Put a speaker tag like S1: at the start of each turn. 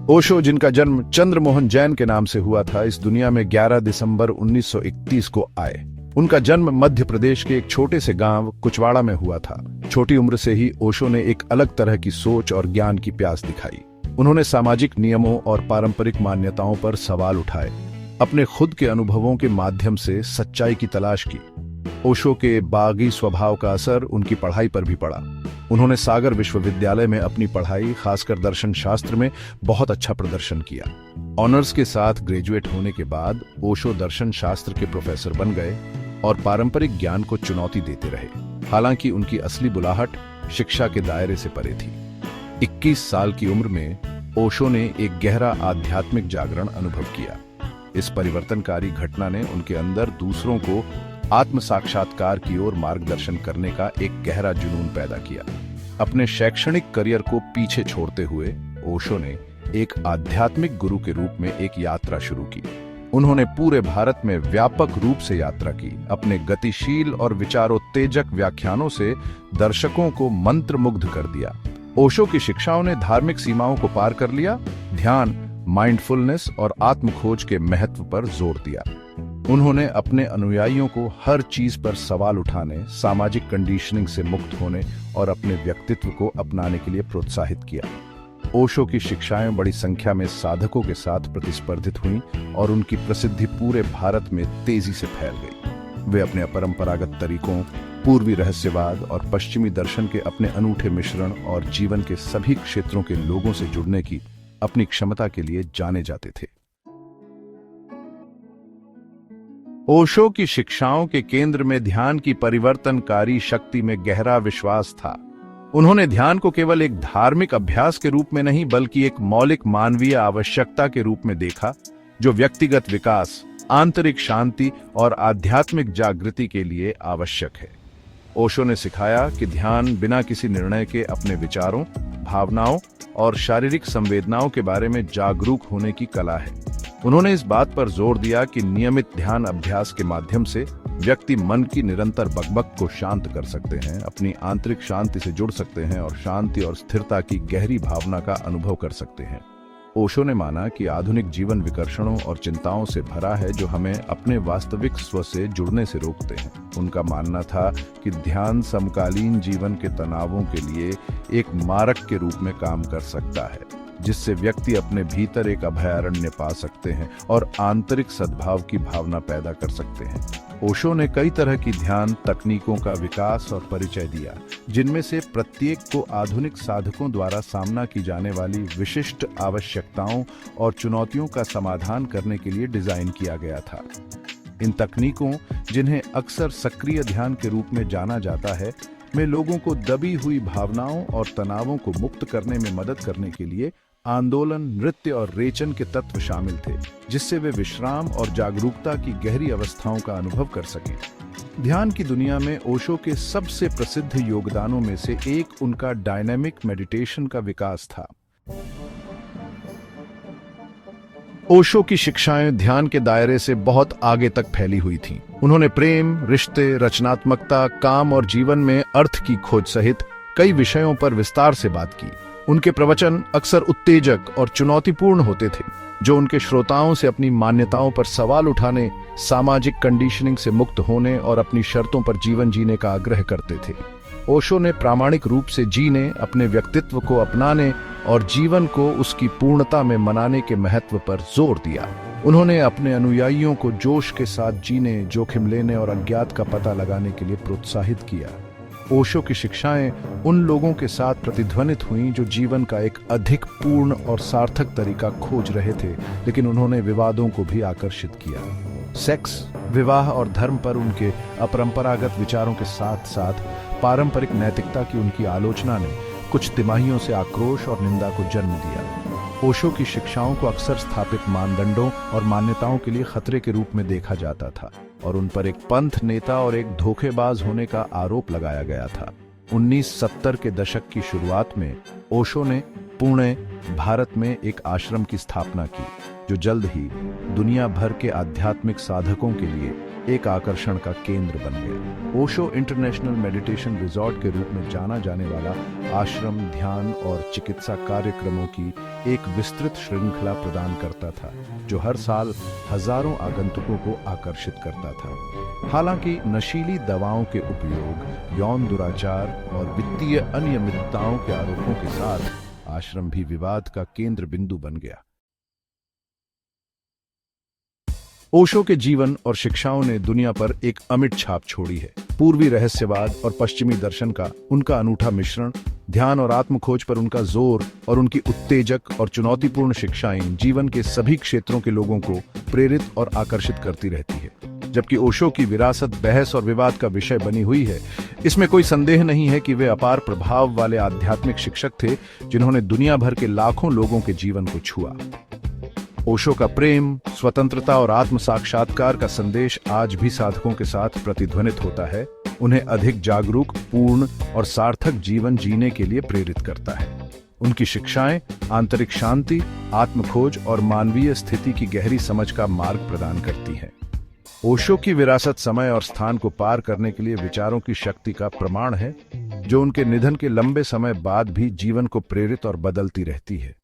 S1: ओशो, जिनका जन्म चंद्रमोहन जैन के नाम से हुआ था, इस दुनिया में 11 दिसंबर 1931 को आए। उनका जन्म मध्य प्रदेश के एक छोटे से गांव कुचवाड़ा में हुआ था। छोटी उम्र से ही ओशो ने एक अलग तरह की सोच और ज्ञान की प्यास दिखाई। उन्होंने सामाजिक नियमों और पारंपरिक मान्यताओं पर सवाल उठाए, अपने खुद के अनुभवों के माध्यम से सच्चाई की तलाश की। ओशो के बागी स्वभाव का असर उनकी पढ़ाई पर भी पड़ा। उन्होंने सागर विश्वविद्यालय में अपनी पढ़ाई, खासकर दर्शन शास्त्र में बहुत अच्छा प्रदर्शन किया। ऑनर्स के साथ ग्रेजुएट होने के बाद ओशो दर्शन शास्त्र के प्रोफेसर बन गए और पारंपरिक ज्ञान को चुनौती देते रहे। हालांकि उनकी असली बुलाहट शिक्षा के दायरे से परे थी। 21 साल की उम्र में ओशो ने एक गहरा आध्यात्मिक जागरण अनुभव किया। इस परिवर्तनकारी घटना ने उनके अंदर दूसरों को आत्म साक्षात्कार की ओर मार्गदर्शन करने का एक गहरा जुनून पैदा किया। अपने शैक्षणिक करियर को पीछे छोड़ते हुए ओशो ने एक आध्यात्मिक गुरु के रूप में एक यात्रा शुरू की। उन्होंने पूरे भारत में व्यापक रूप से यात्रा की। अपने गतिशील और विचारोत्तेजक व्याख्यानों से दर्शकों को मंत्रमुग्ध कर दिया। ओशो की शिक्षाओं ने धार्मिक सीमाओं को पार कर लिया, ध्यान, माइंडफुलनेस और आत्मखोज के महत्व पर जोर दिया। उन्होंने अपने अनुयायियों को हर चीज पर सवाल उठाने, सामाजिक कंडीशनिंग से मुक्त होने और अपने व्यक्तित्व को अपनाने के लिए प्रोत्साहित किया। ओशो की शिक्षाएं बड़ी संख्या में साधकों के साथ प्रतिस्पर्धित हुईं और उनकी प्रसिद्धि पूरे भारत में तेजी से फैल गई। वे अपने अपरंपरागत तरीकों, पूर्वी रहस्यवाद और पश्चिमी दर्शन के अपने अनूठे मिश्रण और जीवन के सभी क्षेत्रों के लोगों से जुड़ने की अपनी क्षमता के लिए जाने जाते थे। ओशो की शिक्षाओं के केंद्र में ध्यान की परिवर्तनकारी शक्ति में गहरा विश्वास था। उन्होंने ध्यान को केवल एक धार्मिक अभ्यास के रूप में नहीं, बल्कि एक मौलिक मानवीय आवश्यकता के रूप में देखा, जो व्यक्तिगत विकास, आंतरिक शांति और आध्यात्मिक जागृति के लिए आवश्यक है। ओशो ने सिखाया कि ध्यान बिना किसी निर्णय के अपने विचारों, भावनाओं और शारीरिक संवेदनाओं के बारे में जागरूक होने की कला है। उन्होंने इस बात पर जोर दिया कि नियमित ध्यान अभ्यास के माध्यम से व्यक्ति मन की निरंतर बकबक को शांत कर सकते हैं, अपनी आंतरिक शांति से जुड़ सकते हैं और शांति और स्थिरता की गहरी भावना का अनुभव कर सकते हैं। ओशो ने माना कि आधुनिक जीवन विकर्षणों और चिंताओं से भरा है, जो हमें अपने वास्तविक स्व से जुड़ने से रोकते हैं। उनका मानना था कि ध्यान समकालीन जीवन के तनावों के लिए एक मारक के रूप में काम कर सकता है, जिससे व्यक्ति अपने भीतर एक अभयारण्य पा सकते हैं और आंतरिक सद्भाव की भावना पैदा कर सकते हैं। ओशो ने कई तरह की ध्यान तकनीकों का विकास और परिचय दिया, जिनमें से प्रत्येक को आधुनिक साधकों द्वारा सामना की जाने वाली विशिष्ट आवश्यकताओं और चुनौतियों का समाधान करने के लिए डिजाइन किया गया था। इन तकनीकों, जिन्हें अक्सर सक्रिय ध्यान के रूप में जाना जाता है, में लोगों को दबी हुई भावनाओं और तनावों को मुक्त करने में मदद करने के लिए आंदोलन, नृत्य और रेचन के तत्व शामिल थे, जिससे वे विश्राम और जागरूकता की गहरी अवस्थाओं का अनुभव कर सकें। ध्यान की दुनिया में ओशो के सबसे प्रसिद्ध योगदानों में से एक उनका डायनामिक मेडिटेशन का विकास था। ओशो की शिक्षाएं ध्यान के दायरे से बहुत आगे तक फैली हुई थीं। उन्होंने प्रेम, रिश्ते, रचनात्मकता, काम और जीवन में अर्थ की खोज सहित कई विषयों पर विस्तार से बात की। उनके प्रवचन अक्सर उत्तेजक और चुनौतीपूर्ण होते थे, जो उनके श्रोताओं से अपनी मान्यताओं पर सवाल उठाने, सामाजिक कंडीशनिंग से मुक्त होने और अपनी शर्तों पर जीवन जीने का आग्रह करते थे। ओशो ने प्रामाणिक रूप से जीने, अपने व्यक्तित्व को अपनाने और जीवन को उसकी पूर्णता में मनाने के महत्व पर जोर दिया। उन्होंने अपने अनुयायियों को जोश के साथ जीने, जोखिम लेने और अज्ञात का पता लगाने के लिए प्रोत्साहित किया। ओशो की शिक्षाएं उन लोगों के साथ प्रतिध्वनित हुईं जो जीवन का एक अधिक पूर्ण और सार्थक तरीका खोज रहे थे, लेकिन उन्होंने विवादों को भी आकर्षित किया। सेक्स, विवाह और धर्म पर उनके अपरंपरागत विचारों के साथ साथ पारंपरिक नैतिकता की उनकी आलोचना ने कुछ तिमाहियों से आक्रोश और निंदा को जन्म दिया। ओशो की शिक्षाओं को अक्सर स्थापित मानदंडों और मान्यताओं के लिए खतरे के रूप में देखा जाता था और उन पर एक पंथ नेता और एक धोखेबाज होने का आरोप लगाया गया था। 1970 के दशक की शुरुआत में ओशो ने पुणे, भारत में एक आश्रम की स्थापना की, जो जल्द ही दुनिया भर के आध्यात्मिक साधकों के लिए एक आकर्षण का केंद्र बन गया। ओशो इंटरनेशनल मेडिटेशन रिजॉर्ट के रूप में जाना जाने वाला आश्रम, ध्यान और चिकित्सा कार्यक्रमों की एक विस्तृत श्रृंखला प्रदान करता था, जो हर साल हजारों आगंतुकों को आकर्षित करता था। हालांकि नशीली दवाओं के उपयोग, यौन दुराचार और वित्तीय अनियमितताओं के आरोपों के साथ आश्रम भी विवाद का केंद्र बिंदु बन गया। ओशो के जीवन और शिक्षाओं ने दुनिया पर एक अमिट छाप छोड़ी है। पूर्वी रहस्यवाद और पश्चिमी दर्शन का उनका अनूठा मिश्रण, ध्यान और आत्मखोज पर उनका जोर और उनकी उत्तेजक और चुनौतीपूर्ण शिक्षाएं जीवन के सभी क्षेत्रों के लोगों को प्रेरित और आकर्षित करती रहती है। जबकि ओशो की विरासत बहस और विवाद का विषय बनी हुई है, इसमें कोई संदेह नहीं है कि वे अपार प्रभाव वाले आध्यात्मिक शिक्षक थे, जिन्होंने दुनिया भर के लाखों लोगों के जीवन को छुआ। ओशो का प्रेम, स्वतंत्रता और आत्म साक्षात्कार का संदेश आज भी साधकों के साथ प्रतिध्वनित होता है, उन्हें अधिक जागरूक, पूर्ण और सार्थक जीवन जीने के लिए प्रेरित करता है। उनकी शिक्षाएं आंतरिक शांति, आत्मखोज और मानवीय स्थिति की गहरी समझ का मार्ग प्रदान करती हैं। ओशो की विरासत समय और स्थान को पार करने के लिए विचारों की शक्ति का प्रमाण है, जो उनके निधन के लंबे समय बाद भी जीवन को प्रेरित और बदलती रहती है।